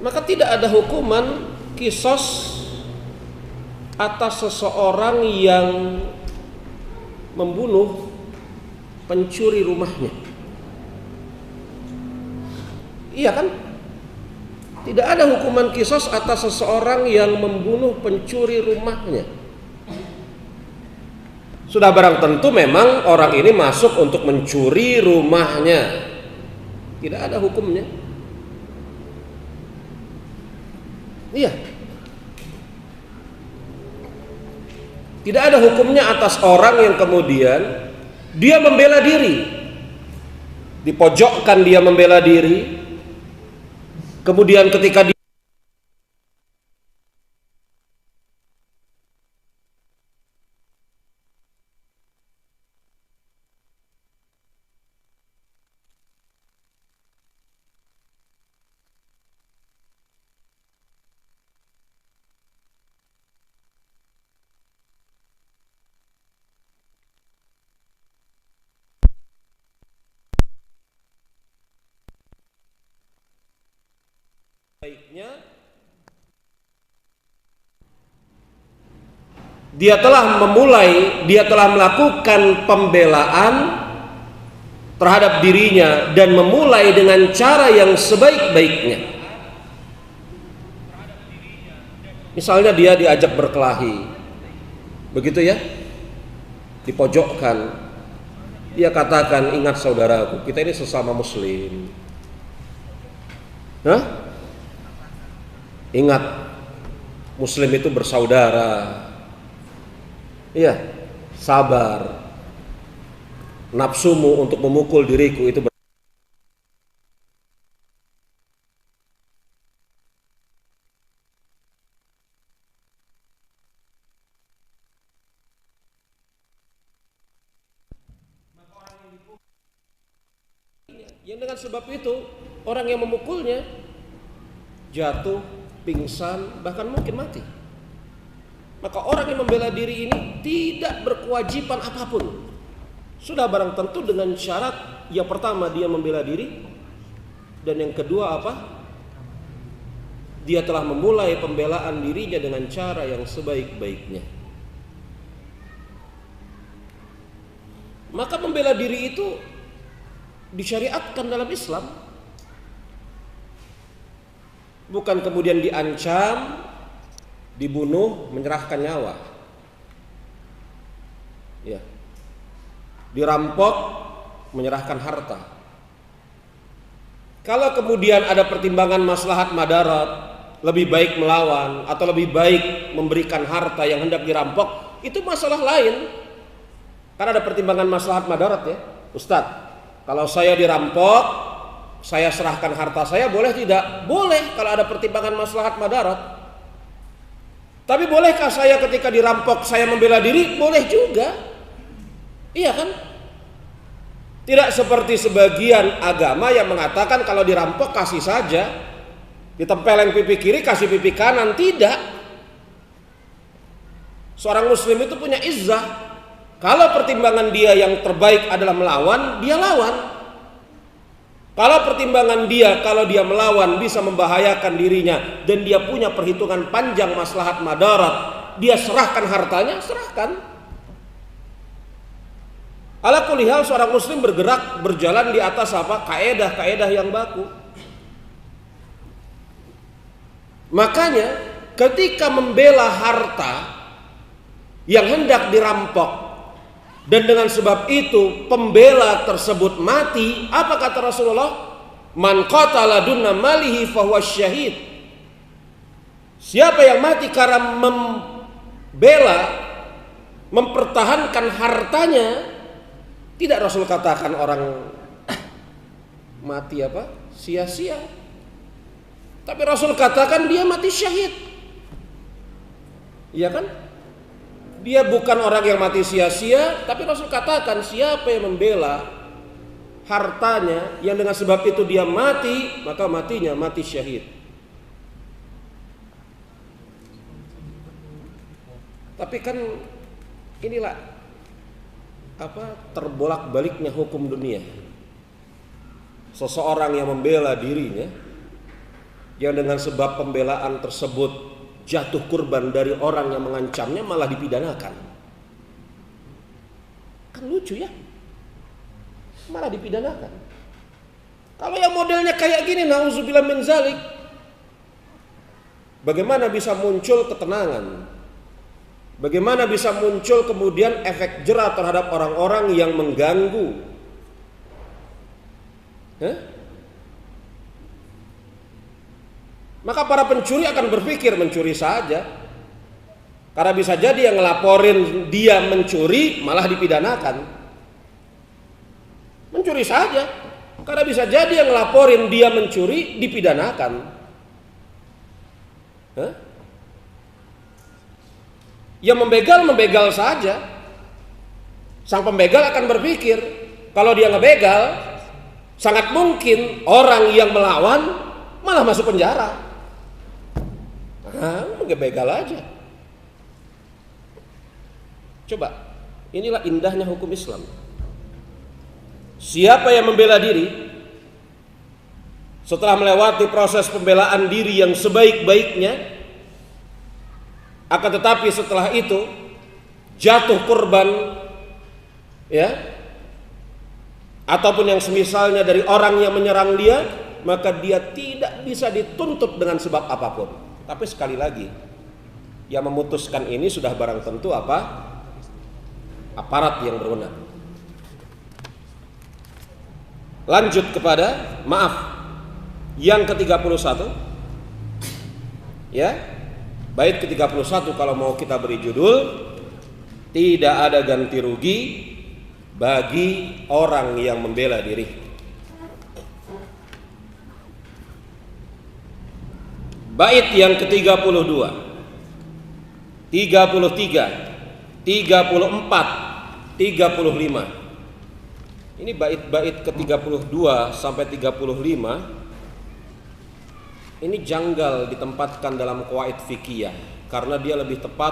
maka tidak ada hukuman kisos atas seseorang yang membunuh pencuri rumahnya. Iya kan? Tidak ada hukuman kisos atas seseorang yang membunuh pencuri rumahnya. Sudah barang tentu memang orang ini masuk untuk mencuri rumahnya. Tidak ada hukumnya. Iya. Tidak ada hukumnya atas orang yang kemudian dia membela diri. Dipojokkan dia membela diri. Kemudian ketika dia baiknya dia telah melakukan pembelaan terhadap dirinya dan memulai dengan cara yang sebaik-baiknya. Misalnya dia diajak berkelahi, begitu ya, dipojokkan, dia katakan, ingat saudaraku, kita ini sesama muslim. Ingat, muslim itu bersaudara. Iya, sabar. Nafsumu untuk memukul diriku itu yang dengan sebab itu orang yang memukulnya jatuh, pingsan, bahkan mungkin mati. Maka orang yang membela diri ini tidak berkewajiban apapun. Sudah barang tentu dengan syarat yang pertama dia membela diri, dan yang kedua apa? Dia telah memulai pembelaan dirinya dengan cara yang sebaik-baiknya. Maka membela diri itu disyariatkan dalam Islam. Bukan kemudian diancam, dibunuh, menyerahkan nyawa. Ya. Dirampok, menyerahkan harta. Kalau kemudian ada pertimbangan maslahat madarat, lebih baik melawan atau lebih baik memberikan harta yang hendak dirampok, itu masalah lain. Karena ada pertimbangan maslahat madarat ya. Ustadz, kalau saya dirampok, saya serahkan harta saya, boleh tidak? Boleh kalau ada pertimbangan maslahat madarat. Tapi bolehkah saya ketika dirampok saya membela diri? Boleh juga. Iya kan? Tidak seperti sebagian agama yang mengatakan kalau dirampok kasih saja, ditempeleng pipi kiri kasih pipi kanan. Tidak. Seorang muslim itu punya izzah. Kalau pertimbangan dia yang terbaik adalah melawan, dia lawan. Kalau pertimbangan dia, kalau dia melawan bisa membahayakan dirinya dan dia punya perhitungan panjang maslahat madarat, dia serahkan hartanya, serahkan. Ala kulli hal seorang muslim bergerak, berjalan di atas apa? Kaedah-kaedah yang baku. Makanya ketika membela harta yang hendak dirampok dan dengan sebab itu pembela tersebut mati, apa kata Rasulullah? Man qatala dunna malihi fahuwa syahid. Siapa yang mati karena membela, mempertahankan hartanya, tidak Rasul katakan orang mati apa? Sia-sia. Tapi Rasul katakan dia mati syahid. Iya kan? Dia bukan orang yang mati sia-sia, tapi Rasul katakan siapa yang membela hartanya yang dengan sebab itu dia mati, maka matinya mati syahid. Tapi kan inilah terbolak-baliknya hukum dunia. Seseorang yang membela dirinya yang dengan sebab pembelaan tersebut jatuh korban dari orang yang mengancamnya malah dipidanakan. Kan lucu ya, malah dipidanakan. Kalau yang modelnya kayak gini, nauzubillah min zalik, bagaimana bisa muncul ketenangan? Bagaimana bisa muncul kemudian efek jerah terhadap orang-orang yang mengganggu? Maka para pencuri akan berpikir mencuri saja, karena bisa jadi yang ngelaporin dia mencuri malah dipidanakan. Mencuri saja, karena bisa jadi yang ngelaporin dia mencuri dipidanakan. Yang membegal saja. Sang pembegal akan berpikir, kalau dia ngebegal, sangat mungkin orang yang melawan malah masuk penjara. Ngebegal aja. Coba, inilah indahnya hukum Islam. Siapa yang membela diri setelah melewati proses pembelaan diri yang sebaik-baiknya, akan tetapi setelah itu jatuh korban, ya, ataupun yang semisalnya dari orang yang menyerang dia, maka dia tidak bisa dituntut dengan sebab apapun. Tapi sekali lagi, yang memutuskan ini sudah barang tentu apa? Aparat yang berwenang. Lanjut kepada yang ke-31, ya. Bait ke-31 kalau mau kita beri judul, tidak ada ganti rugi bagi orang yang membela diri. Bait yang ke-32, 33, 34, 35. Ini bait-bait ke-32 sampai 35. Ini janggal ditempatkan dalam qawaid fikih karena dia lebih tepat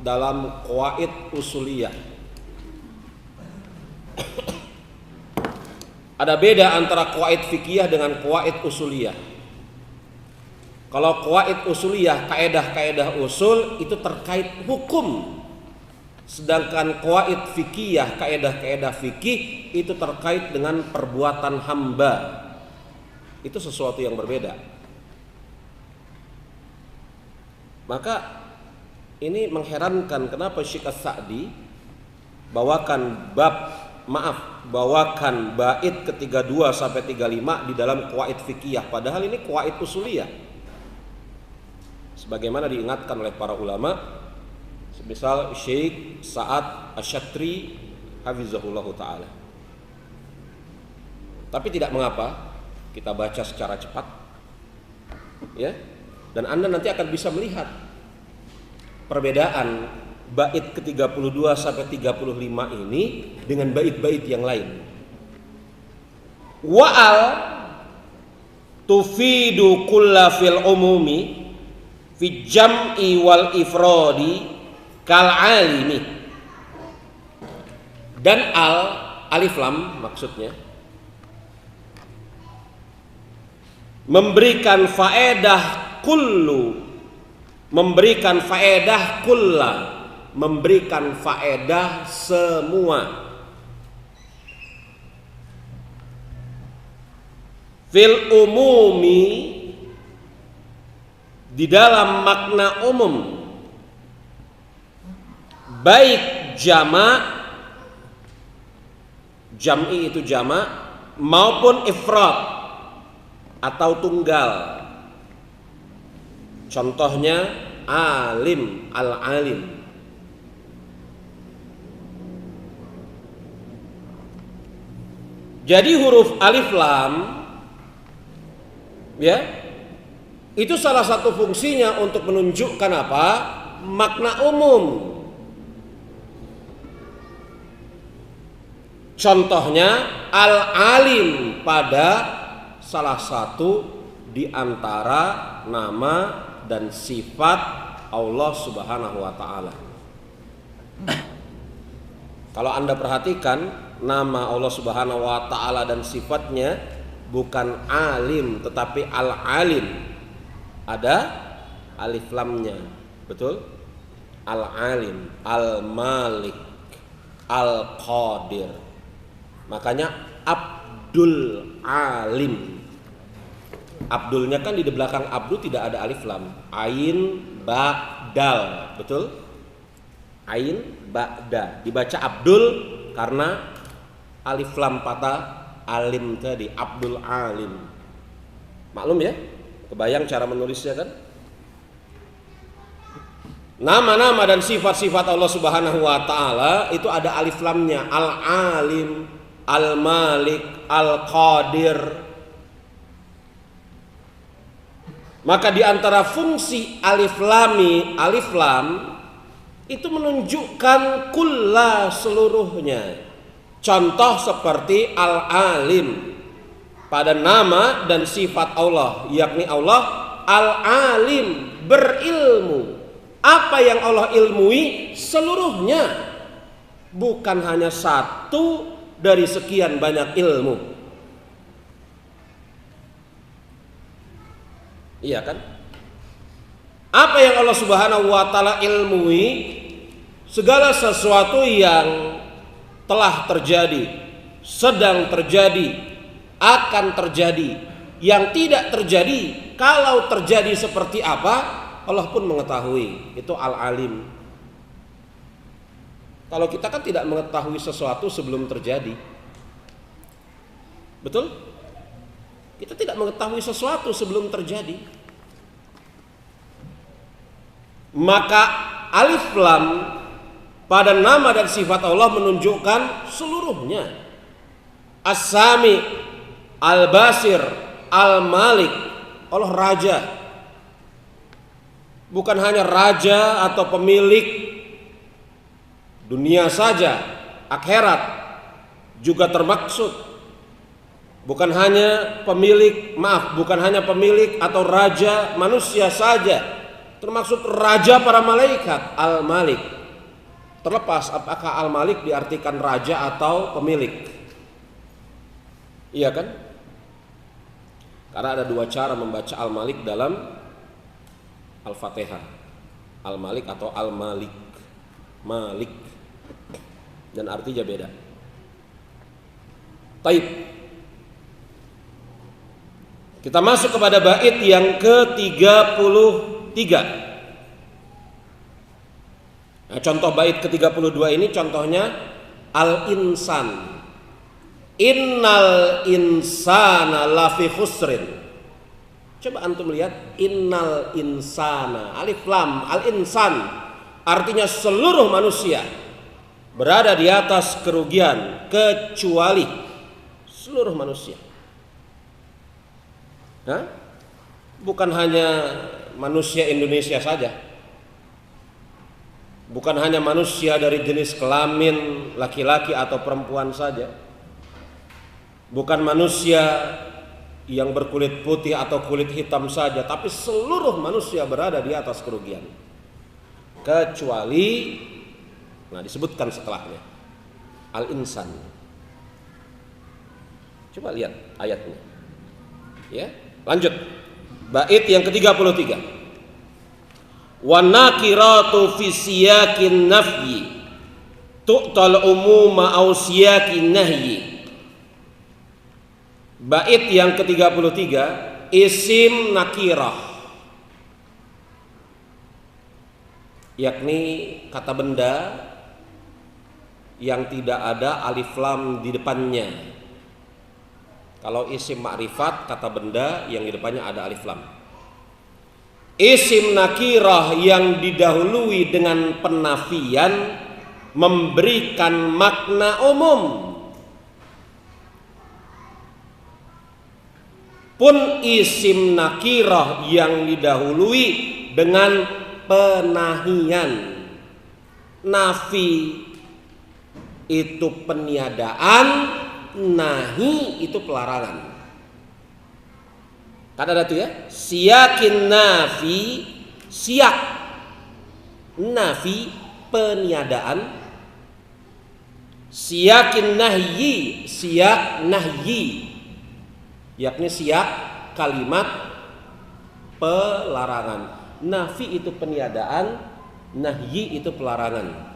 dalam qawaid usuliyah. Ada beda antara qawaid fikih dengan qawaid usuliyah. Kalau qawaid usuliyah, kaedah-kaedah usul itu terkait hukum. Sedangkan qawaid fikih, kaedah-kaedah fikih itu terkait dengan perbuatan hamba. Itu sesuatu yang berbeda. Maka ini mengherankan kenapa Syekh As-Sa'di bawakan bait ke-32 sampai 35 di dalam qawaid fikih, padahal ini qawaid usuliyah. Sebagaimana diingatkan oleh para ulama, semisal Syekh Sa'ad Asy-Syatri hafizahullah taala. Tapi tidak mengapa kita baca secara cepat, ya. Dan Anda nanti akan bisa melihat perbedaan bait ke-32 sampai 35 ini dengan bait-bait yang lain. Wa'al tufidu kulla fil umumi fi jam'i wal ifradi kal alimi. Dan alif lam maksudnya memberikan faedah kullu, memberikan faedah kulla, memberikan faedah semua. Fil umumi, di dalam makna umum, baik jamak, jam'i itu jamak, maupun ifrad atau tunggal. Contohnya alim, al-alim. Jadi huruf alif lam, ya, itu salah satu fungsinya untuk menunjukkan apa? Makna umum. Contohnya al-alim pada salah satu di antara nama dan sifat Allah Subhanahu wa taala. Kalau Anda perhatikan nama Allah Subhanahu wa taala dan sifatnya bukan alim tetapi al-alim. ada alif lamnya, betul? Al-Alim, Al-Malik, Al-Qadir. Makanya Abdul Alim. Abdulnya kan di belakang Abdu tidak ada alif lam. Ain ba dal, betul? Ain ba da. Dibaca Abdul karena alif lam patah alim tadi, Abdul Alim. Maklum ya? Kebayang cara menulisnya kan? Nama-nama dan sifat-sifat Allah Subhanahu wa taala itu ada alif lamnya. Al-Alim, Al-Malik, Al-Qadir. Maka di antara fungsi alif lam itu menunjukkan kulla seluruhnya. Contoh seperti Al-Alim pada nama dan sifat Allah, yakni Allah Al-Alim, berilmu. Apa yang Allah ilmui seluruhnya, bukan hanya satu dari sekian banyak ilmu. Iya kan? Apa yang Allah Subhanahu wa taala ilmui, segala sesuatu yang telah terjadi, sedang terjadi, akan terjadi, yang tidak terjadi, kalau terjadi seperti apa, Allah pun mengetahui. Itu Al-Alim. Kalau kita kan tidak mengetahui sesuatu sebelum terjadi, betul? Kita tidak mengetahui sesuatu sebelum terjadi. Maka alif lam pada nama dan sifat Allah menunjukkan seluruhnya. As-Sami, Al-Basir, Al-Malik. Allah raja. Bukan hanya raja atau pemilik dunia saja, akhirat juga termaksud. Bukan hanya pemilik atau raja manusia saja, termaksud raja para malaikat, Al-Malik. Terlepas apakah Al-Malik diartikan raja atau pemilik. Iya kan? Karena ada dua cara membaca Al-Malik dalam Al-Fatihah, Al-Malik atau Al-Malik, Malik, dan artinya beda. Taib. Kita masuk kepada bait yang ke-33. Nah, contoh bait ke-32 ini contohnya Al-Insan. Innal insana lafi khusrin. Coba antum lihat, innal insana, alif lam, al-insan, artinya seluruh manusia berada di atas kerugian, kecuali seluruh manusia. Hah? Bukan hanya manusia Indonesia saja, bukan hanya manusia dari jenis kelamin laki-laki atau perempuan saja, bukan manusia yang berkulit putih atau kulit hitam saja, tapi seluruh manusia berada di atas kerugian, kecuali, nah disebutkan setelahnya, Al-Insan. Coba lihat ayatnya, ya. Lanjut, bait yang ke-33. Wa nakiratu fi siyakin nafyi tu'tal umuma aw siyakin nahyi. Bait yang ke-33, isim nakirah, yakni kata benda yang tidak ada alif lam di depannya. Kalau isim makrifat, kata benda yang di depannya ada alif lam. Isim nakirah yang didahului dengan penafian memberikan makna umum. Pun isim nakirah yang didahului dengan penahian. Nafi itu peniadaan, nahi itu pelarangan. Kan ada tuh ya, siyakin nafi, siyak nafi peniadaan, siyakin nahyi, siyak nahyi, yakni siyak kalimat pelarangan. Nafi itu peniadaan, nahyi itu pelarangan.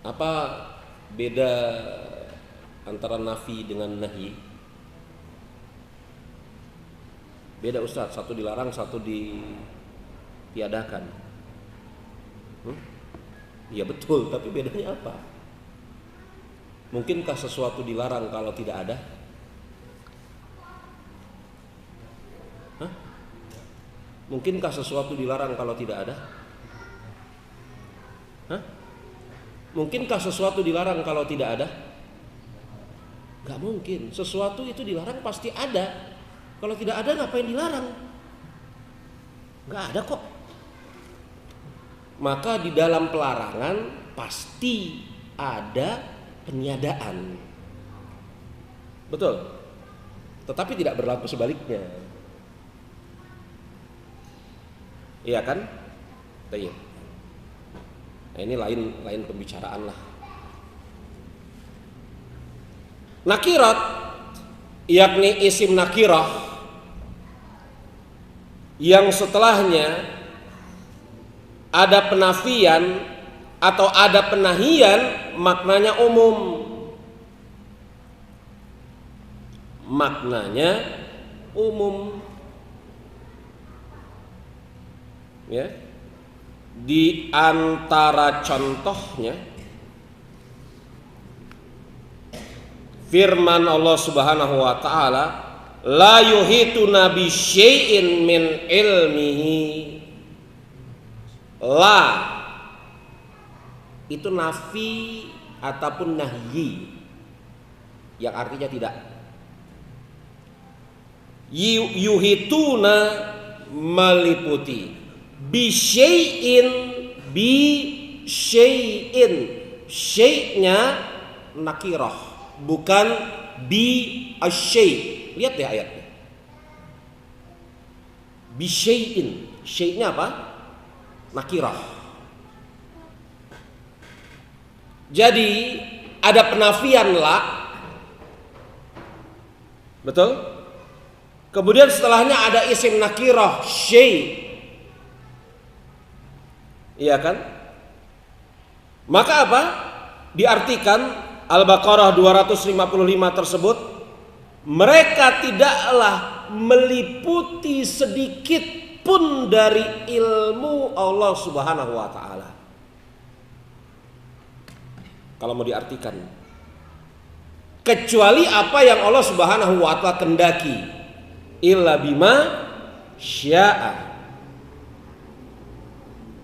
Apa beda antara nafi dengan nahyi? Beda Ustaz, satu dilarang, satu ditiadakan. Iya betul, tapi bedanya apa? Mungkinkah sesuatu dilarang kalau tidak ada? Mungkinkah sesuatu dilarang kalau tidak ada? Mungkinkah sesuatu dilarang kalau tidak ada? Gak mungkin. Sesuatu itu dilarang pasti ada. Kalau tidak ada ngapain dilarang? Gak ada kok. Maka di dalam pelarangan pasti ada peniadaan. Betul. Tetapi tidak berlaku sebaliknya. Iya kan? Iya. Nah, ini lain pembicaraan lah. Nakirat, yakni isim nakirah yang setelahnya ada penafian atau ada penahian, maknanya umum. Maknanya umum. Ya. Di antara contohnya firman Allah Subhanahu wa taala, la yuhituna bi syai'in min ilmihi. La itu nafi ataupun nahyi yang artinya tidak. Yuhituna meliputi. Bi syai'in, bi syai'in. Syai'nya nakirah, bukan bi asyai'. Lihat deh ayatnya. Bi syai'in. Syai'nya apa? Nakirah. Jadi ada penafian la. Betul? Kemudian setelahnya ada isim nakirah syai'. Iya kan? Maka apa? Diartikan Al-Baqarah 255 tersebut, mereka tidaklah meliputi sedikit pun dari ilmu Allah Subhanahu wa taala. Kalau mau diartikan, kecuali apa yang Allah Subhanahu wa taala kendaki, illa bima syaa.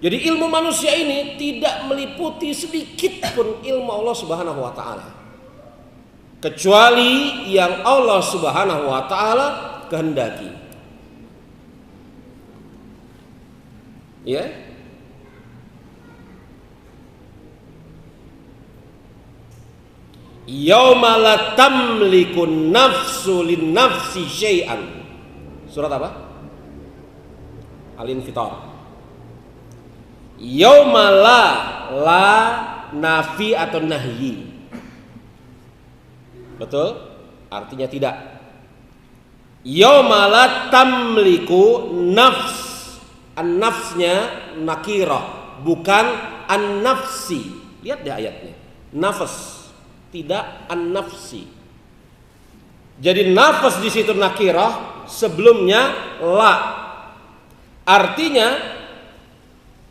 Jadi ilmu manusia ini tidak meliputi sedikit pun ilmu Allah Subhanahu wa taala, kecuali yang Allah Subhanahu wa taala kehendaki. Ya. Yauma la tamliku nafsu lin nafsi syai'an. Surat apa? Al-Infitar. Yauma la nafi atau nahyi. Betul? Artinya tidak. Yauma la tamliku nafs. An-nafsnya nakirah, bukan an-nafsi. Lihat deh ayatnya. Nafas, tidak an-nafsi. Jadi nafas di situ nakirah, sebelumnya la. Artinya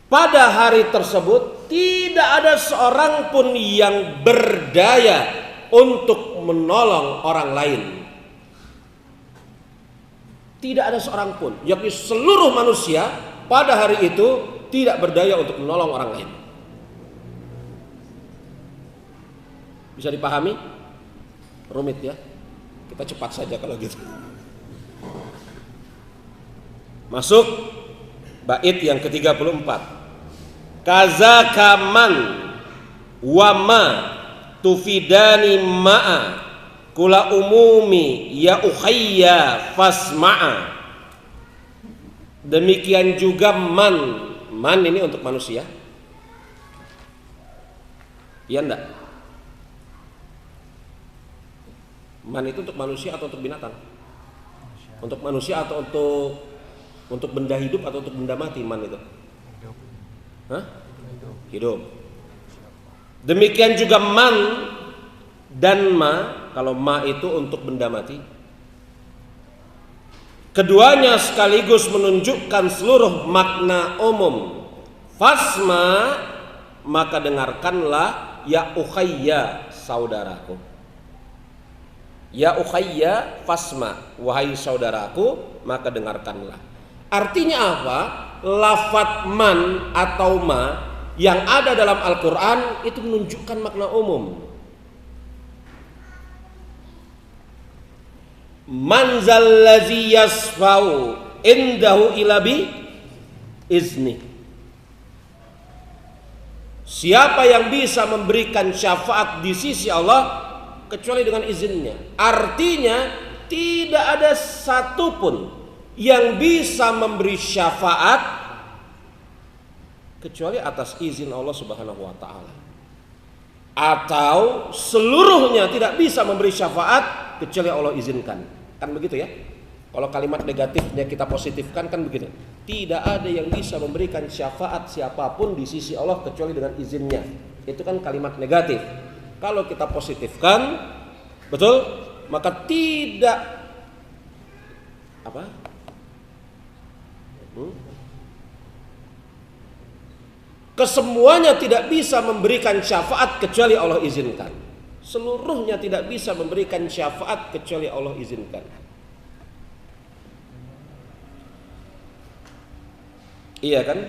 pada hari tersebut tidak ada seorang pun yang berdaya untuk menolong orang lain. Tidak ada seorang pun, yakni seluruh manusia pada hari itu tidak berdaya untuk menolong orang lain. Bisa dipahami? Rumit ya. Kita cepat saja kalau gitu. Masuk bait yang ke-34. Kazakaman wama tufidani ma'a kula umumi ya ukhayya fasma'a. Demikian juga man ini untuk manusia. Iya enggak? Man itu untuk manusia atau untuk binatang? Untuk manusia atau untuk benda hidup atau untuk benda mati man itu? Hidup. Hah? Hidup. Demikian juga man dan ma, kalau ma itu untuk benda mati. Keduanya sekaligus menunjukkan seluruh makna umum. Fasma, maka dengarkanlah, ya ukhayya, saudaraku. Ya ukhayya fasma, wahai saudaraku, maka dengarkanlah. Artinya apa? Lafadz man atau ma yang ada dalam Al-Quran itu menunjukkan makna umum. Man zallazi yasfau indahu ila bi izni. Siapa yang bisa memberikan syafaat di sisi Allah kecuali dengan izinnya. Artinya tidak ada satupun yang bisa memberi syafaat kecuali atas izin Allah Subhanahu wa taala. Atau seluruhnya tidak bisa memberi syafaat kecuali Allah izinkan. Kan begitu ya? Kalau kalimat negatifnya kita positifkan kan begitu. Tidak ada yang bisa memberikan syafaat siapapun di sisi Allah kecuali dengan izinnya. Itu kan kalimat negatif. Kalau kita positifkan, betul? Maka tidak apa? Kesemuanya tidak bisa memberikan syafaat kecuali Allah izinkan. Seluruhnya tidak bisa memberikan syafaat kecuali Allah izinkan. Iya kan?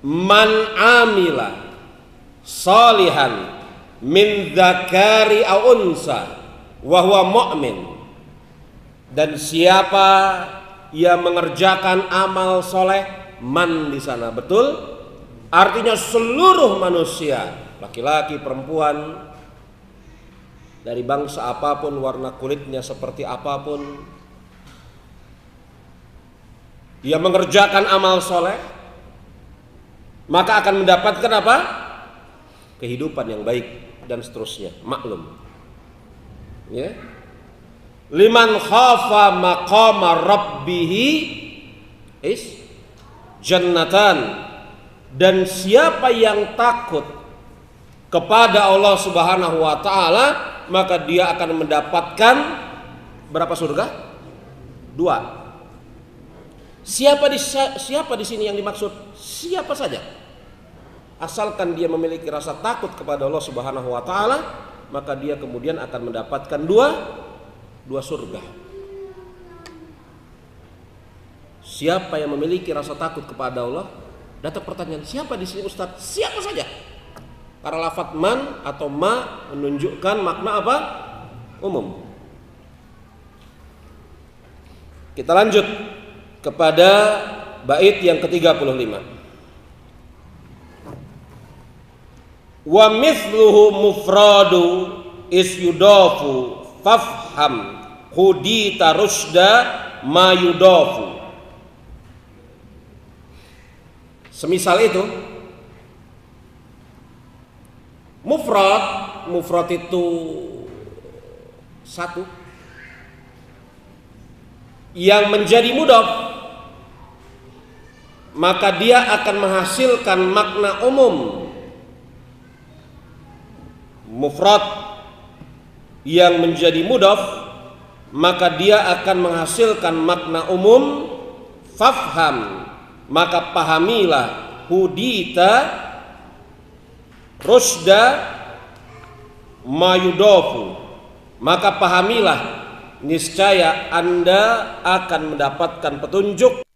Man amila salihan min dzakari aw unsa wa huwa mu'min. Dan siapa yang mengerjakan amal soleh, man di sana, betul? Artinya seluruh manusia, laki-laki, perempuan, dari bangsa apapun, warna kulitnya seperti apapun, dia mengerjakan amal soleh, maka akan mendapatkan apa? Kehidupan yang baik dan seterusnya. Maklum. Ya. Liman khafa maqama rabbihi jannatan. Dan siapa yang takut kepada Allah Subhanahu wa taala, maka dia akan mendapatkan berapa surga? 2. Siapa di sini yang dimaksud? Siapa saja. Asalkan dia memiliki rasa takut kepada Allah Subhanahu wa taala, maka dia kemudian akan mendapatkan dua surga. Siapa yang memiliki rasa takut kepada Allah? Datang pertanyaan, siapa di sini Ustaz? Siapa saja. Karena lafadz man atau ma menunjukkan makna apa? Umum. Kita lanjut kepada bait yang ke-35. Wa mithluhu mufradu isyudafu fafham hudita rusda ma yudafu. Semisal itu, mufrad itu satu yang menjadi mudhaf, maka dia akan menghasilkan makna umum. Mufrad yang menjadi mudhaf, maka dia akan menghasilkan makna umum. Fafham, maka pahamilah, hudita rusda mayudofu, maka pahamilah, niscaya Anda akan mendapatkan petunjuk.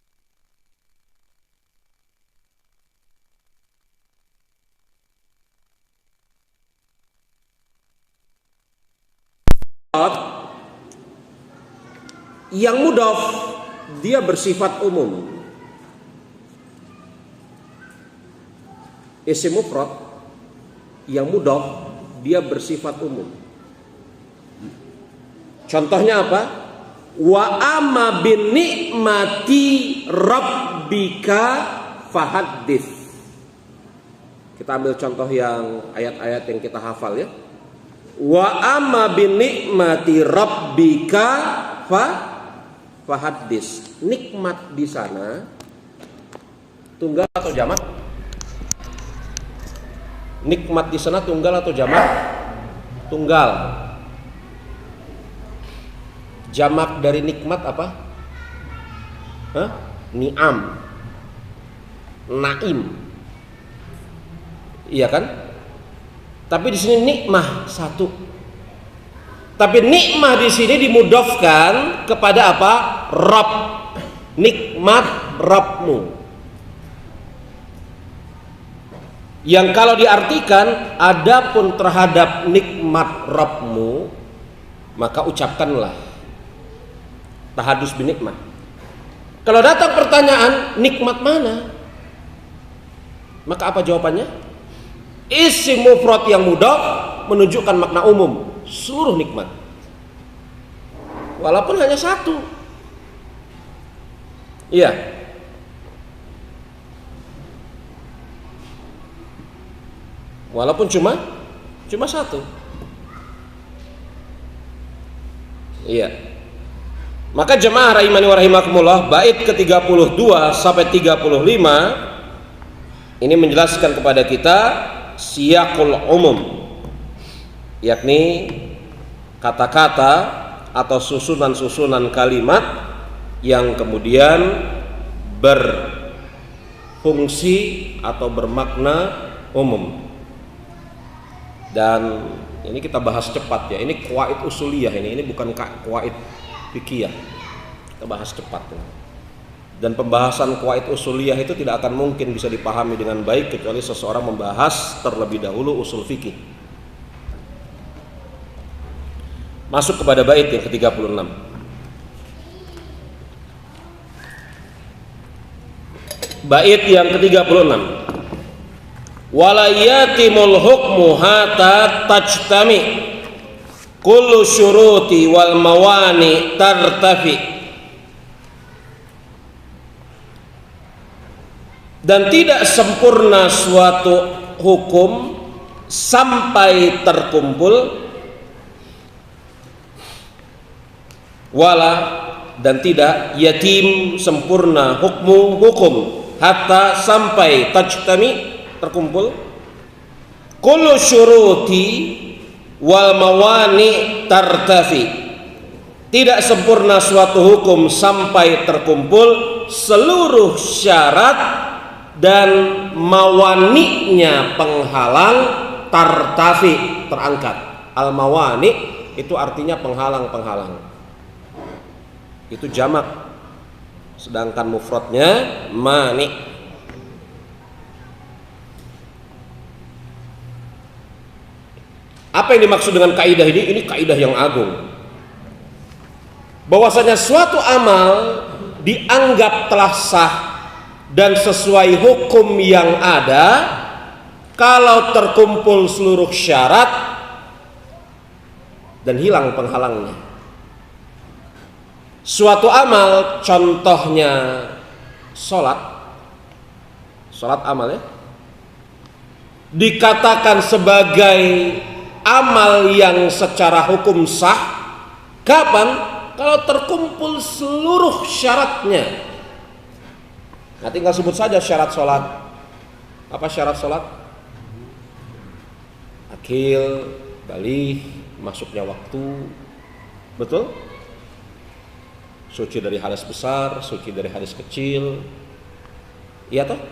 Yang mudhaf dia bersifat umum. Isim mufrad yang mudhaf dia bersifat umum. Contohnya apa? Wa amma bin ni'mati rabbika fahaddits. Kita ambil contoh yang ayat-ayat yang kita hafal ya. Wa amma bi nikmati rabbika fahaddis. Nikmat di sana tunggal atau jamak? Nikmat di sana tunggal atau jamak? Tunggal. Jamak dari nikmat apa? Ni'am. Naim. Iya kan? Tapi di sini nikmah satu. Tapi nikmah di sini dimudhafkan kepada apa? Rabb. Nikmat Rabbmu. Yang kalau diartikan adapun terhadap nikmat Rabbmu, maka ucapkanlah tahadus binikmah. Kalau datang pertanyaan nikmat mana, maka apa jawabannya? Isim mufrad yang mudhaf menunjukkan makna umum, seluruh nikmat, walaupun hanya satu. Iya. Walaupun cuma satu. Iya. Maka jemaah rahimani wa rahimakumullah, bait ke-32 sampai 35 ini menjelaskan kepada kita siyaqul umum, yakni kata-kata atau susunan-susunan kalimat yang kemudian berfungsi atau bermakna umum. Dan ini kita bahas cepat ya. Ini qawaid usuliyah ini bukan qawaid fikih. Kita bahas cepat. Dan pembahasan qawaid usuliyah itu tidak akan mungkin bisa dipahami dengan baik kecuali seseorang membahas terlebih dahulu usul fikih. Masuk kepada bait yang ke-36. Bait yang ke-36. Wala yatimul hukmu hatta tajtami kullu syuruti wal mawani tartafi. Dan tidak sempurna suatu hukum sampai terkumpul, wala dan tidak yatim sempurna hukum hatta sampai tajtami terkumpul kullu syuruti wal mawani tartafi. Tidak sempurna suatu hukum sampai terkumpul seluruh syarat dan mawaninya penghalang tartafi terangkat. Al mawani itu artinya penghalang-penghalang. Itu jamak. Sedangkan mufradnya mani. Apa yang dimaksud dengan kaidah ini? Ini kaidah yang agung. Bahwasanya suatu amal dianggap telah sah dan sesuai hukum yang ada kalau terkumpul seluruh syarat dan hilang penghalangnya. Suatu amal, contohnya sholat amal ya, dikatakan sebagai amal yang secara hukum sah kapan? Kalau terkumpul seluruh syaratnya. Nah, tinggal sebut saja syarat sholat. Apa syarat sholat? Akil, balih, masuknya waktu, betul? Suci dari hadas besar, suci dari hadas kecil, iya toh?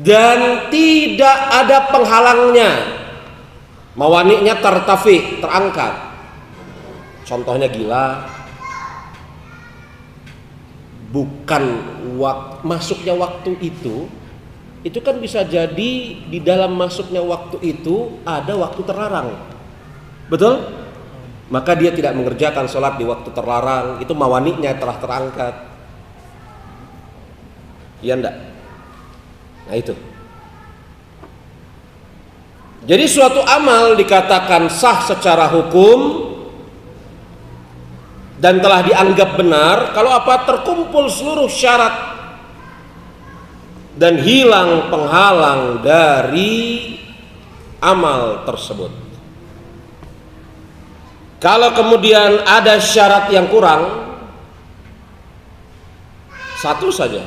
Dan tidak ada penghalangnya. Mawani'nya tartafi, terangkat. Contohnya gila. Bukan masuknya waktu itu kan bisa jadi di dalam masuknya waktu itu ada waktu terlarang. Betul? Maka dia tidak mengerjakan sholat di waktu terlarang. Itu mawani'nya telah terangkat. Iya enggak? Nah itu. Jadi suatu amal dikatakan sah secara hukum dan telah dianggap benar kalau apa? Terkumpul seluruh syarat dan hilang penghalang dari amal tersebut. Kalau kemudian ada syarat yang kurang, satu saja,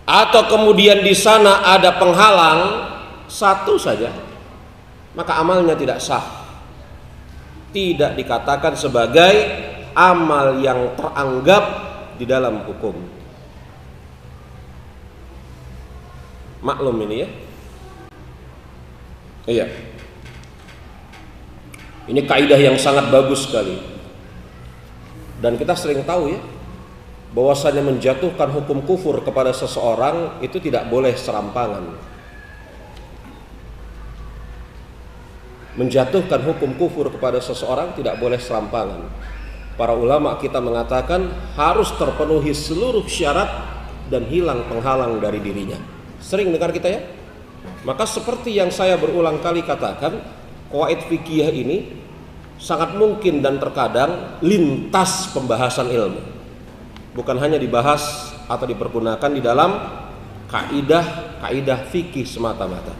atau kemudian di sana ada penghalang, satu saja, maka amalnya tidak sah, tidak dikatakan sebagai amal yang teranggap di dalam hukum. Maklum ini ya. Iya. Ini kaidah yang sangat bagus sekali. Dan kita sering tahu ya, bahwasanya menjatuhkan hukum kufur kepada seseorang itu tidak boleh serampangan. Menjatuhkan hukum kufur kepada seseorang tidak boleh serampangan. Para ulama kita mengatakan harus terpenuhi seluruh syarat dan hilang penghalang dari dirinya. Sering dengar kita ya? Maka seperti yang saya berulang kali katakan, qawaid fikih ini sangat mungkin dan terkadang lintas pembahasan ilmu. Bukan hanya dibahas atau dipergunakan di dalam kaidah fikih semata-mata.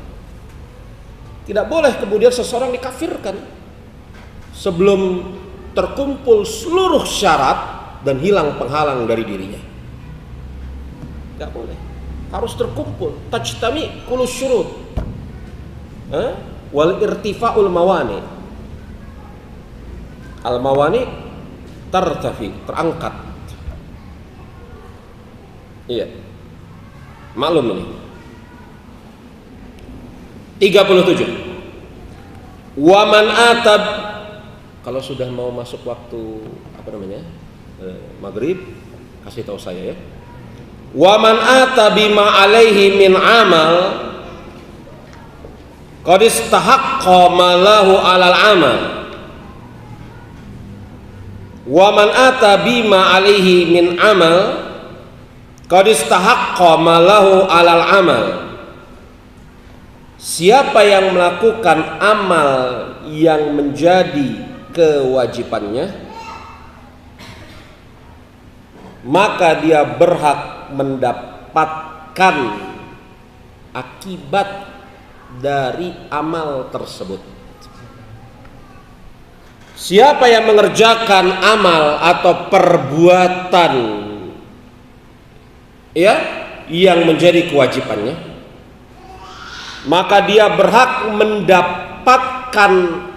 Tidak boleh kemudian seseorang dikafirkan sebelum terkumpul seluruh syarat dan hilang penghalang dari dirinya. Tidak boleh. Harus terkumpul. Tajtami kullu syurut. Wal irtifa'ul mawani. Al mawani tartafi, terangkat. Iya. Maklum ini. 37. Waman atab, kalau sudah mau masuk waktu maghrib, kasih tahu saya ya. Waman ata bima alaihi min amal qad istahaqqa ma lahu alal amal. Waman ata bima alaihi min amal qad istahaqqa ma lahu alal amal. Siapa yang melakukan amal yang menjadi kewajibannya, maka dia berhak mendapatkan akibat dari amal tersebut. Siapa yang mengerjakan amal atau perbuatan ya yang menjadi kewajibannya, maka dia berhak mendapatkan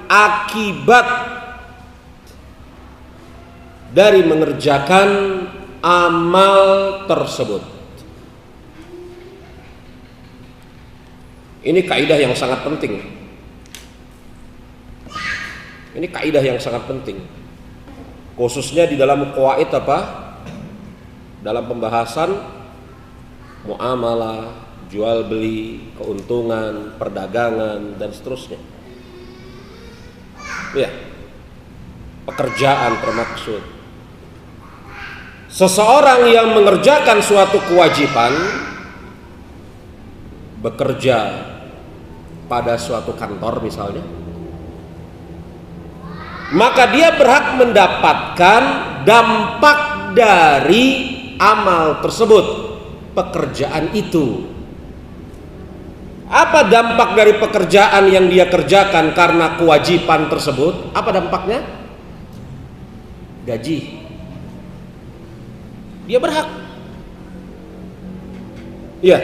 akibat dari mengerjakan amal tersebut. Ini kaidah yang sangat penting. Ini kaidah yang sangat penting. Khususnya di dalam qawaid dalam pembahasan muamalah, jual beli, keuntungan, perdagangan dan seterusnya. Ya. Pekerjaan termaksud. Seseorang yang mengerjakan suatu kewajiban, bekerja pada suatu kantor misalnya, maka dia berhak mendapatkan dampak dari amal tersebut, pekerjaan itu. Apa dampak dari pekerjaan yang dia kerjakan karena kewajiban tersebut? Apa dampaknya? Gaji. Dia berhak. Ya.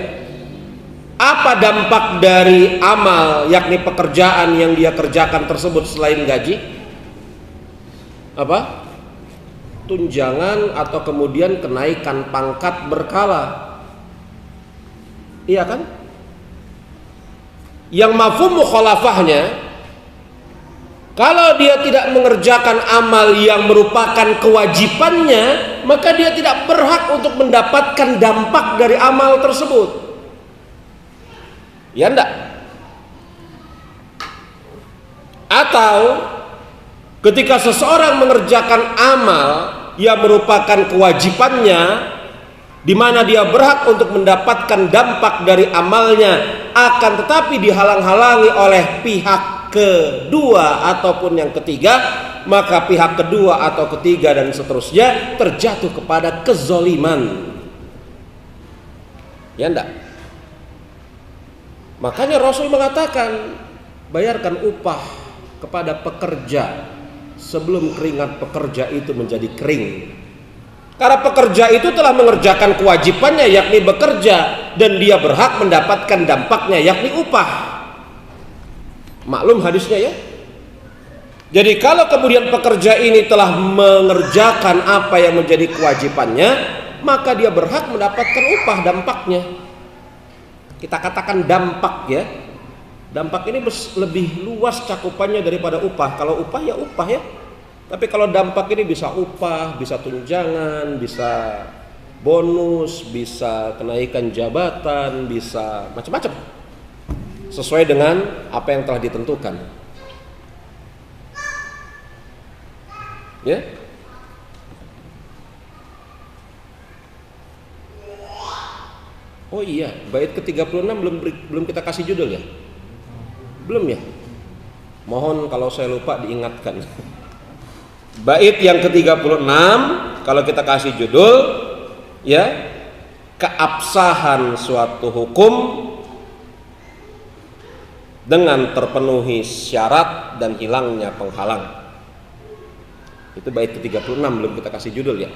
Apa dampak dari amal, yakni pekerjaan yang dia kerjakan tersebut selain gaji? Apa? Tunjangan atau kemudian kenaikan pangkat berkala. Iya kan? Yang mafhum mukhalafahnya, kalau dia tidak mengerjakan amal yang merupakan kewajibannya, maka dia tidak berhak untuk mendapatkan dampak dari amal tersebut. Ya enggak? Atau ketika seseorang mengerjakan amal yang merupakan kewajibannya, di mana dia berhak untuk mendapatkan dampak dari amalnya, akan tetapi dihalang-halangi oleh pihak kedua ataupun yang ketiga, maka pihak kedua atau ketiga dan seterusnya terjatuh kepada kezoliman. Ya enggak? Makanya Rasul mengatakan bayarkan upah kepada pekerja sebelum keringat pekerja itu menjadi kering. Karena pekerja itu telah mengerjakan kewajibannya, yakni bekerja, dan dia berhak mendapatkan dampaknya, yakni upah. Maklum hadisnya ya. Jadi kalau kemudian pekerja ini telah mengerjakan apa yang menjadi kewajibannya, maka dia berhak mendapatkan upah, dampaknya. Kita katakan dampak ya. Dampak ini lebih luas cakupannya daripada upah. Kalau upah ya upah ya. Tapi kalau dampak ini bisa upah, bisa tunjangan, bisa bonus, bisa kenaikan jabatan, bisa macam-macam. Sesuai dengan apa yang telah ditentukan. Ya. Oh iya, bait ke-36 belum kita kasih judul ya? Belum ya? Mohon kalau saya lupa diingatkan. Bait yang ke-36 kalau kita kasih judul ya, keabsahan suatu hukum dengan terpenuhi syarat dan hilangnya penghalang. Itu bait ke-36 belum kita kasih judul ya.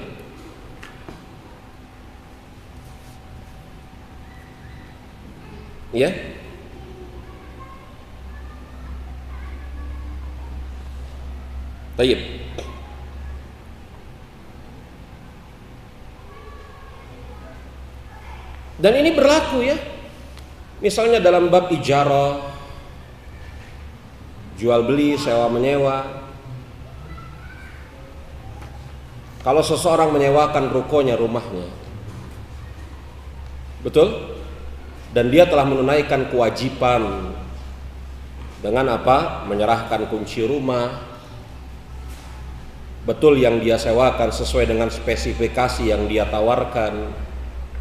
Ya. Baik. Dan ini berlaku ya. Misalnya dalam bab ijarah, jual beli, sewa menyewa. Kalau seseorang menyewakan rukonya, rumahnya, betul? Dan dia telah menunaikan kewajiban dengan apa? Menyerahkan kunci rumah. Betul yang dia sewakan sesuai dengan spesifikasi yang dia tawarkan.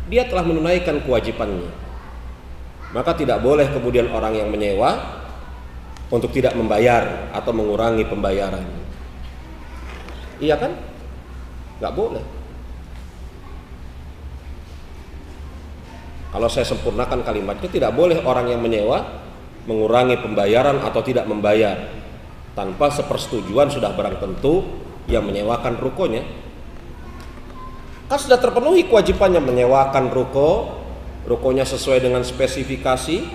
Dia telah menunaikan kewajibannya. Maka tidak boleh kemudian orang yang menyewa untuk tidak membayar atau mengurangi pembayaran. Iya kan? Nggak boleh. Kalau saya sempurnakan kalimatnya, tidak boleh orang yang menyewa mengurangi pembayaran atau tidak membayar tanpa sepersetujuan sudah barang tentu yang menyewakan rukonya. Kan sudah terpenuhi kewajibannya menyewakan rukonya sesuai dengan spesifikasi,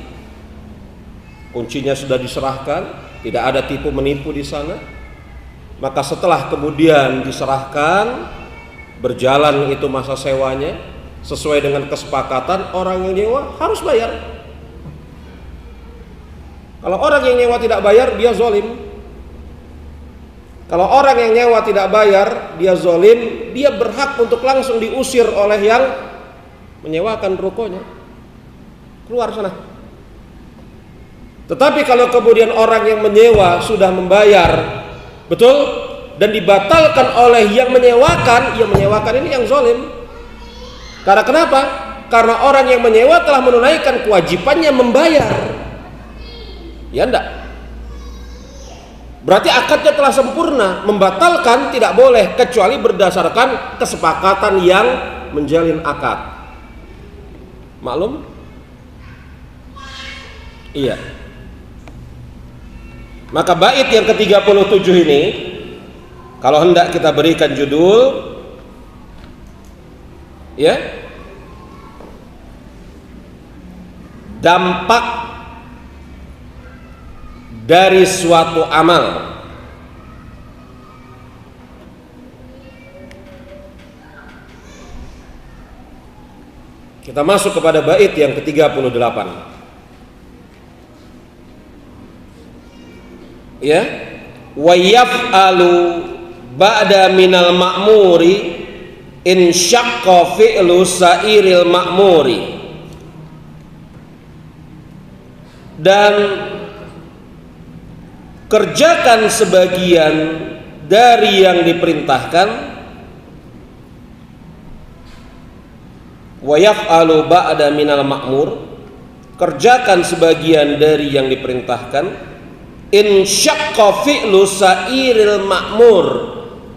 kuncinya sudah diserahkan, tidak ada tipu menipu di sana. Maka setelah kemudian diserahkan, berjalan itu masa sewanya sesuai dengan kesepakatan, orang yang nyewa harus bayar. Kalau orang yang nyewa tidak bayar, dia zalim. Kalau orang yang nyewa tidak bayar, dia zalim, dia berhak untuk langsung diusir oleh yang menyewakan rukonya. Keluar sana. Tetapi kalau kemudian orang yang menyewa sudah membayar, betul? Dan dibatalkan oleh yang menyewakan ini yang zalim. Karena kenapa? Karena orang yang menyewa telah menunaikan kewajibannya membayar. Ya enggak? Berarti akadnya telah sempurna. Membatalkan tidak boleh kecuali berdasarkan kesepakatan yang menjalin akad. Maklum? Iya. Maka bait yang ke-37 ini, kalau hendak kita berikan judul, ya, dampak dari suatu amal. Kita masuk kepada bait yang ke-38. Ya, wa yaf'alu ba'da minal ma'muri in syaqqa fi'lu sa'iril ma'muri. Dan kerjakan sebagian dari yang diperintahkan, wa yaf'alu ba'da minal ma'mur, kerjakan sebagian dari yang diperintahkan, in syaqqa fi'lu sa'iril ma'mur,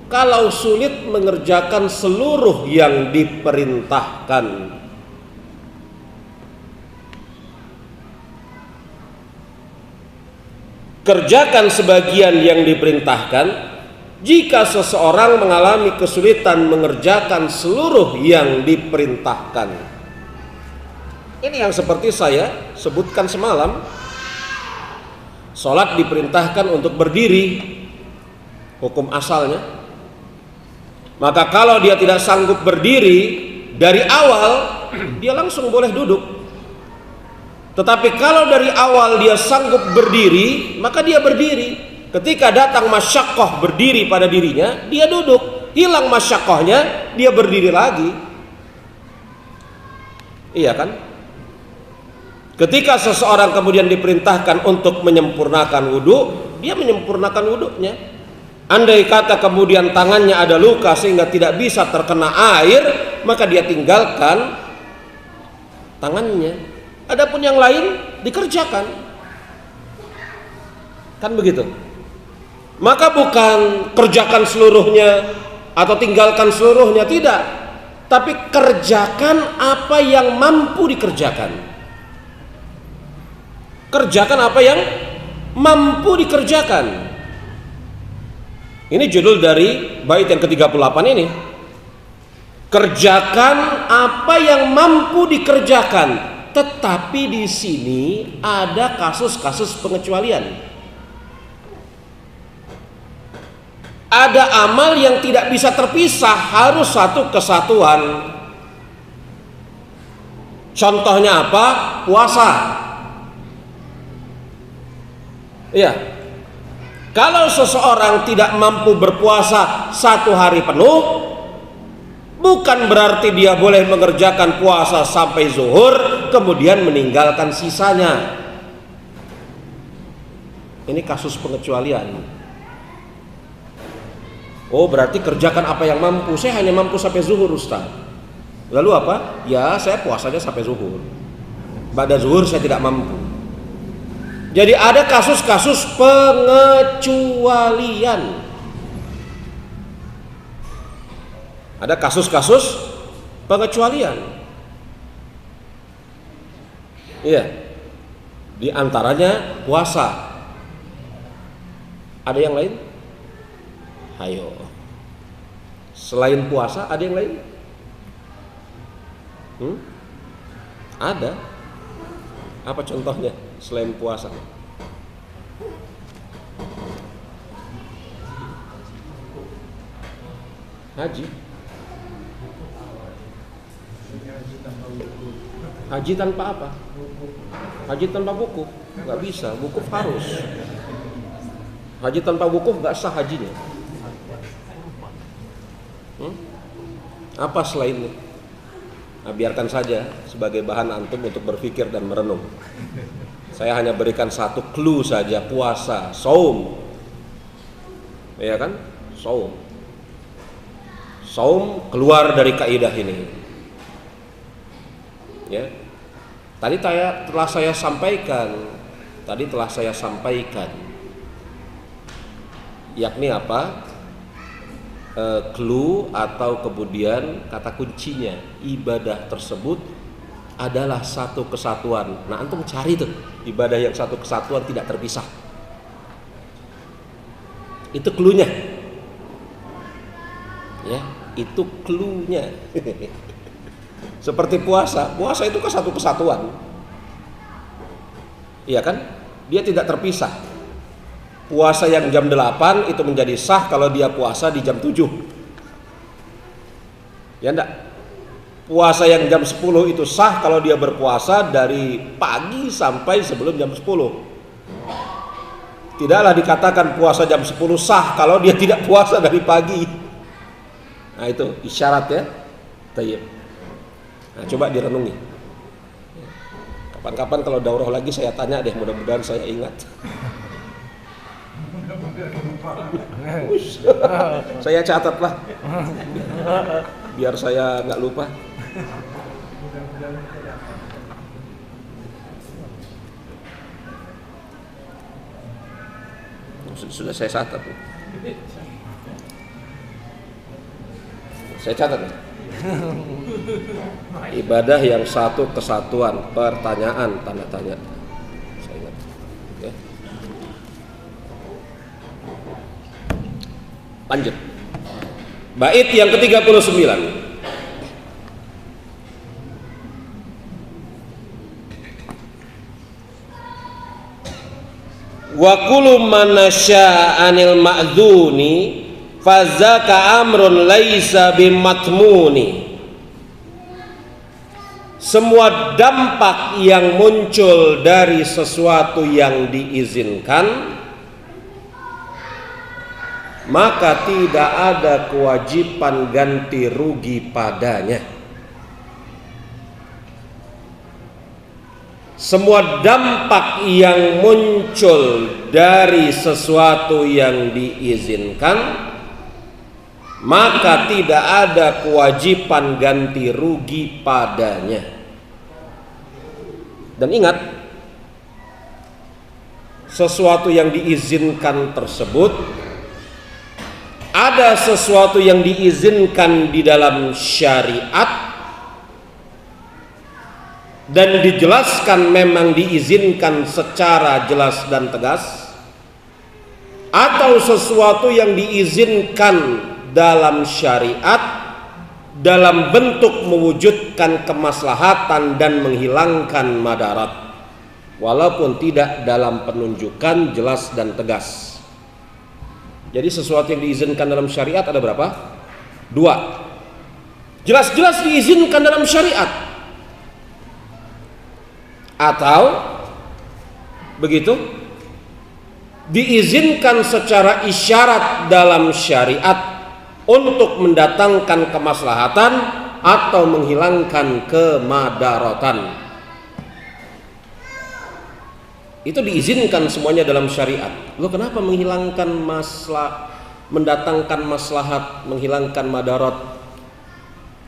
kalau sulit mengerjakan seluruh yang diperintahkan. Kerjakan sebagian yang diperintahkan jika seseorang mengalami kesulitan mengerjakan seluruh yang diperintahkan. Ini yang seperti saya sebutkan semalam. Sholat diperintahkan untuk berdiri, hukum asalnya. Maka kalau dia tidak sanggup berdiri dari awal, dia langsung boleh duduk. Tetapi kalau dari awal dia sanggup berdiri, maka dia berdiri. Ketika datang masyaqqah berdiri pada dirinya, dia duduk. Hilang masyaqqahnya, dia berdiri lagi. Iya kan? Ketika seseorang kemudian diperintahkan untuk menyempurnakan wudhu, dia menyempurnakan wudhunya. Andai kata kemudian tangannya ada luka sehingga tidak bisa terkena air, maka dia tinggalkan tangannya. Adapun yang lain dikerjakan. Kan begitu? Maka bukan kerjakan seluruhnya atau tinggalkan seluruhnya, tidak. Tapi kerjakan apa yang mampu dikerjakan. Kerjakan apa yang mampu dikerjakan. Ini judul dari bait yang ke-38 ini. Kerjakan apa yang mampu dikerjakan. Tetapi di sini ada kasus-kasus pengecualian. Ada amal yang tidak bisa terpisah, harus satu kesatuan. Contohnya apa? Puasa. Iya. Kalau seseorang tidak mampu berpuasa 1 hari penuh, bukan berarti dia boleh mengerjakan puasa sampai zuhur kemudian meninggalkan sisanya. Ini kasus pengecualian. Oh, berarti kerjakan apa yang mampu. Saya hanya mampu sampai zuhur, Ustaz. Lalu apa? Ya, saya puasanya sampai zuhur. Pada zuhur saya tidak mampu. Jadi ada kasus-kasus pengecualian. Ada kasus-kasus pengecualian. Iya. Di antaranya puasa. Ada yang lain? Ayo. Selain puasa ada yang lain? Ada. Apa contohnya selain puasa? Haji. Haji tanpa apa? Haji tanpa wukuf nggak bisa, wukuf harus. Haji tanpa wukuf nggak sah hajinya. Apa selainnya? Nah, biarkan saja sebagai bahan antum untuk berpikir dan merenung. Saya hanya berikan satu clue saja, puasa, saum. Ya kan? Saum. Saum keluar dari kaidah ini. Ya. Tadi telah saya sampaikan. Yakni apa? Clue atau kemudian kata kuncinya, ibadah tersebut adalah satu kesatuan. Nah, antum cari tuh ibadah yang satu kesatuan tidak terpisah. Itu clue-nya. Ya, itu clue-nya. Seperti puasa. Puasa itu kan satu kesatuan. Iya kan? Dia tidak terpisah. Puasa yang jam 8 itu menjadi sah kalau dia puasa di jam 7. Ya enggak? Puasa yang jam 10 itu sah kalau dia berpuasa dari pagi sampai sebelum jam 10. Tidaklah dikatakan puasa jam 10 sah kalau dia tidak puasa dari pagi. Nah, itu isyarat ya. Tayyib. Nah, coba direnungi. Kapan-kapan kalau daurah lagi saya tanya deh, mudah-mudahan saya ingat. Saya catat lah biar saya nggak lupa. Sudah saya catat. Saya catat nih. Ibadah yang satu kesatuan, pertanyaan, tanda tanya. Saya ingat. Ya. Lanjut. Bait yang ke-39. Wa kullu man anil ma'dzuni fazaka amrun laisa bimatmuni. Semua dampak yang muncul dari sesuatu yang diizinkan, maka tidak ada kewajiban ganti rugi padanya. Semua dampak yang muncul dari sesuatu yang diizinkan, maka tidak ada kewajiban ganti rugi padanya. Dan ingat, sesuatu yang diizinkan tersebut, ada sesuatu yang diizinkan di dalam syariat dan dijelaskan memang diizinkan secara jelas dan tegas, atau sesuatu yang diizinkan dalam syariat dalam bentuk mewujudkan kemaslahatan dan menghilangkan madarat, walaupun tidak dalam penunjukan jelas dan tegas. Jadi sesuatu yang diizinkan dalam syariat ada berapa? 2. Jelas-jelas diizinkan dalam syariat, atau begitu diizinkan secara isyarat dalam syariat untuk mendatangkan kemaslahatan atau menghilangkan kemadaratan. Itu diizinkan semuanya dalam syariat. Lo kenapa menghilangkan mendatangkan maslahat, menghilangkan madarat,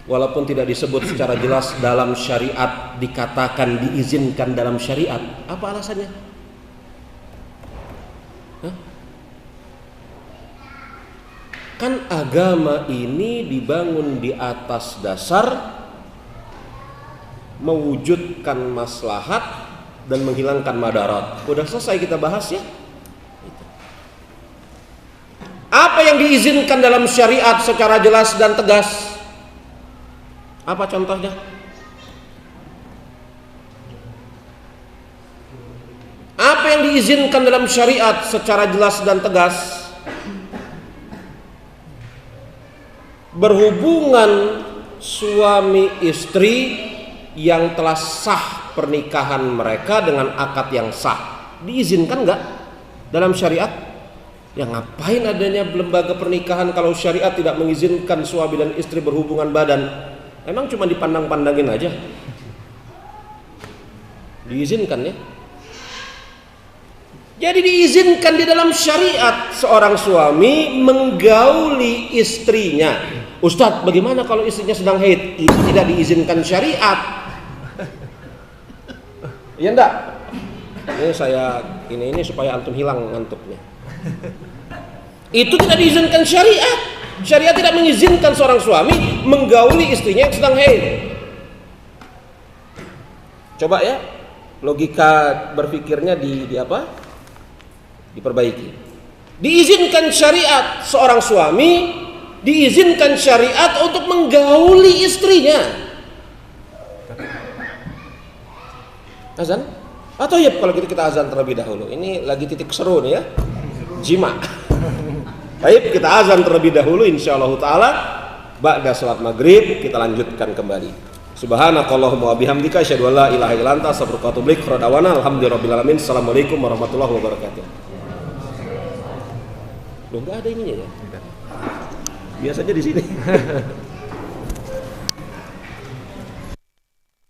walaupun tidak disebut secara jelas dalam syariat, dikatakan diizinkan dalam syariat? Apa alasannya? Kan agama ini dibangun di atas dasar mewujudkan maslahat dan menghilangkan madarat. Udah selesai kita bahas ya. Apa yang diizinkan dalam syariat secara jelas dan tegas? Apa contohnya? Apa yang diizinkan dalam syariat secara jelas dan tegas? Berhubungan suami istri yang telah sah pernikahan mereka dengan akad yang sah, diizinkan nggak dalam syariat? Ya ngapain adanya lembaga pernikahan kalau syariat tidak mengizinkan suami dan istri berhubungan badan? Emang cuma dipandang-pandangin aja? Diizinkan ya. Jadi diizinkan di dalam syariat seorang suami menggauli istrinya. Ustadz, bagaimana kalau istrinya sedang haid? Itu tidak diizinkan syariat. Iya enggak? Ini saya ini supaya antum hilang ngantuknya. Itu tidak diizinkan syariat. Syariat tidak mengizinkan seorang suami menggauli istrinya yang sedang haid. Coba ya, logika berpikirnya di apa? Diperbaiki. Diizinkan syariat seorang suami, diizinkan syariat untuk menggauli istrinya. Azan? Atau ya kalau gitu kita azan terlebih dahulu. Ini lagi titik seru nih ya. Jima. Baik, kita azan terlebih dahulu insyaallah taala. Ba'da salat maghrib kita lanjutkan kembali. Subhanakallahumma wa bihamdika asyhadu an la ilaha illa anta astaghfiruka wa atubu ilaik. Alhamdulillahirabbil alamin. Assalamualaikum warahmatullahi wabarakatuh. Loh, enggak ada ininya ya? Biasanya di sini.